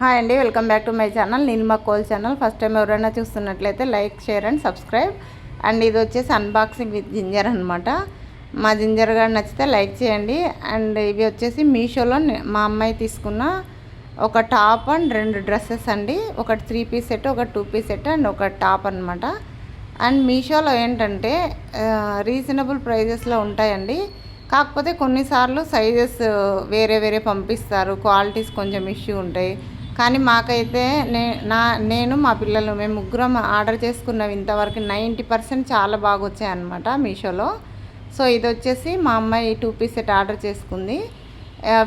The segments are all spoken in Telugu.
హాయ్ అండి, welcome back to my channel Neelima coal channel. First time ఎవరైనా చూస్తున్నట్లయితే like, share and subscribe. And ఇది వచ్చేసి అన్బాక్సింగ్ విత్ జింజర్ అనమాట. మా జింజర్ గారు నచ్చితే లైక్ చేయండి. అండ్ ఇవి వచ్చేసి మీషోలో మా అమ్మాయి తీసుకున్న ఒక టాప్ అండ్ 2 డ్రెస్సెస్ అండి. ఒకటి 3 పీస్ సెట్, ఒక 2 పీస్ సెట్ అండ్ ఒక టాప్ అనమాట. అండ్ మీషోలో ఏంటంటే రీజనబుల్ ప్రైజెస్లో ఉంటాయండి. కాకపోతే కొన్నిసార్లు సైజెస్ వేరే వేరే పంపిస్తారు, క్వాలిటీస్ కొంచెం ఇష్యూ ఉంటాయి. కానీ మాకైతే నేను మా పిల్లలు మేము ముగ్గురం ఆర్డర్ చేసుకున్నవి ఇంతవరకు 90% చాలా బాగా వచ్చాయన్నమాట మీషోలో. సో ఇది వచ్చేసి మా అమ్మాయి 2 పీస్ సెట్ ఆర్డర్ చేసుకుంది.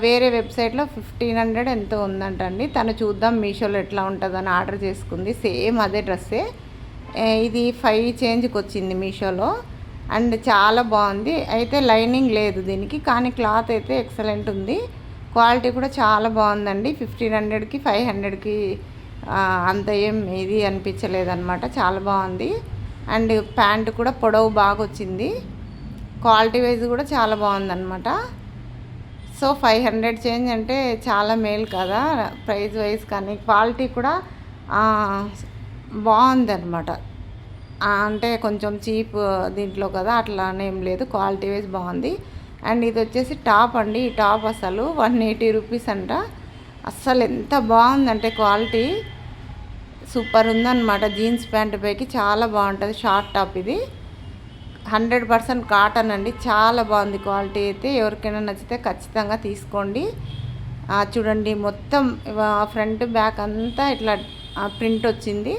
వేరే వెబ్సైట్లో 1500 ఎంతో ఉందంటండి. తను చూద్దాం మీషోలో ఎట్లా ఉంటుందని ఆర్డర్ చేసుకుంది. సేమ్ అదే డ్రెస్సే. ఇది 5 చేంజ్కి వచ్చింది మీషోలో. అండ్ చాలా బాగుంది. అయితే లైనింగ్ లేదు దీనికి, కానీ క్లాత్ అయితే ఎక్సలెంట్ ఉంది. క్వాలిటీ కూడా చాలా బాగుందండి. 1500కి 500కి అంత ఏం ఇది అనిపించలేదన్నమాట. చాలా బాగుంది. అండ్ ప్యాంట్ కూడా పొడవు బాగా వచ్చింది. క్వాలిటీ వైజ్ కూడా చాలా బాగుందన్నమాట. సో 500 చేంజ్ అంటే చాలా మేలు కదా ప్రైస్ వైజ్, కానీ క్వాలిటీ కూడా బాగుందన్నమాట. అంటే కొంచెం చీప్ దీంట్లో కదా అట్లానేం లేదు, క్వాలిటీ వైజ్ బాగుంది. అండ్ ఇది వచ్చేసి టాప్ అండి. ఈ టాప్ అసలు 180 రూపీస్ అంట. అస్సలు ఎంత బాగుందంటే క్వాలిటీ సూపర్ ఉందన్నమాట. జీన్స్ ప్యాంట్ పైకి చాలా బాగుంటుంది. షార్ట్ టాప్ ఇది 100% కాటన్ అండి. చాలా బాగుంది క్వాలిటీ అయితే. ఎవరికైనా నచ్చితే ఖచ్చితంగా తీసుకోండి. చూడండి, మొత్తం ఫ్రంట్ బ్యాక్ అంతా ఇట్లా ప్రింట్ వచ్చింది.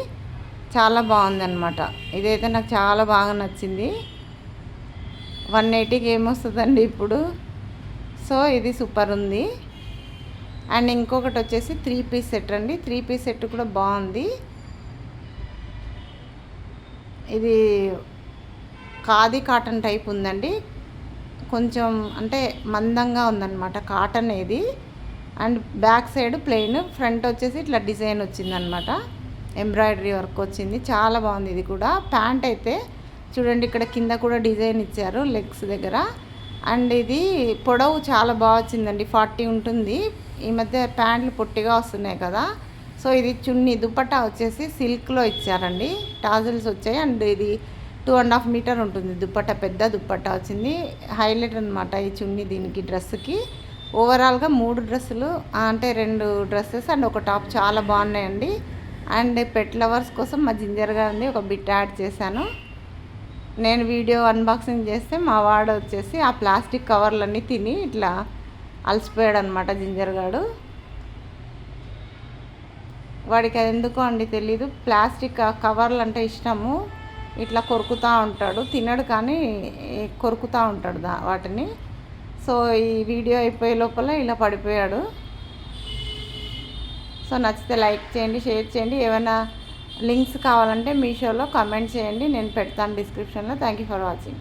చాలా బాగుంది అనమాట. ఇదైతే నాకు చాలా బాగా నచ్చింది. 180కి ఏమొస్తుందండి ఇప్పుడు. సో ఇది సూపర్ ఉంది. అండ్ ఇంకొకటి వచ్చేసి 3 పీస్ సెట్ అండి. 3 పీస్ సెట్ కూడా బాగుంది. ఇది ఖాదీ కాటన్ టైప్ ఉందండి. కొంచెం అంటే మందంగా ఉందన్నమాట కాటన్ ఇది. And back side plain, front వచ్చేసి ఇట్లా డిజైన్ వచ్చిందనమాట. ఎంబ్రాయిడరీ వర్క్ వచ్చింది. చాలా బాగుంది. ఇది కూడా ప్యాంట్ అయితే చూడండి, ఇక్కడ కింద కూడా డిజైన్ ఇచ్చారు లెగ్స్ దగ్గర. అండ్ ఇది పొడవు చాలా బాగా వచ్చిందండి. 40 ఉంటుంది. ఈ మధ్య ప్యాంట్లు పొట్టిగా వస్తున్నాయి కదా. సో ఇది చున్నీ దుపట్టా వచ్చేసి సిల్క్లో ఇచ్చారండి. టాజిల్స్ వచ్చాయి. అండ్ ఇది 2.5 మీటర్ ఉంటుంది దుపట్టా. పెద్ద దుపట్టా వచ్చింది. హైలైట్ అనమాట ఈ చున్నీ దీనికి డ్రెస్సుకి. ఓవరాల్గా 3 డ్రెస్సులు అంటే 2 డ్రెస్సెస్ అండ్ ఒక టాప్ చాలా బాగున్నాయండి. అండ్ పెట్ లవర్స్ కోసం మా జింజర్ గారిని ఒక బిట్ యాడ్ చేశాను. నేను వీడియో అన్బాక్సింగ్ చేస్తే మా వాడు వచ్చేసి ఆ ప్లాస్టిక్ కవర్లన్నీ తిని ఇట్లా అలసిపోయాడు అనమాట జింజర్ గాడు. వాడికి అది ఎందుకో అండి తెలీదు, ప్లాస్టిక్ కవర్లు అంటే ఇష్టము. ఇట్లా కొరుకుతూ ఉంటాడు, తినడు కానీ కొరుకుతూ ఉంటాడు వాటిని. సో ఈ వీడియో అయిపోయే లోపల ఇలా పడిపోయాడు. సో నచ్చితే లైక్ చేయండి, షేర్ చేయండి. ఏమైనా లింక్స్ కావాలంటే మీషోలో కామెంట్ చేయండి, నేను పెడతాను డిస్క్రిప్షన్లో. Thank you for watching.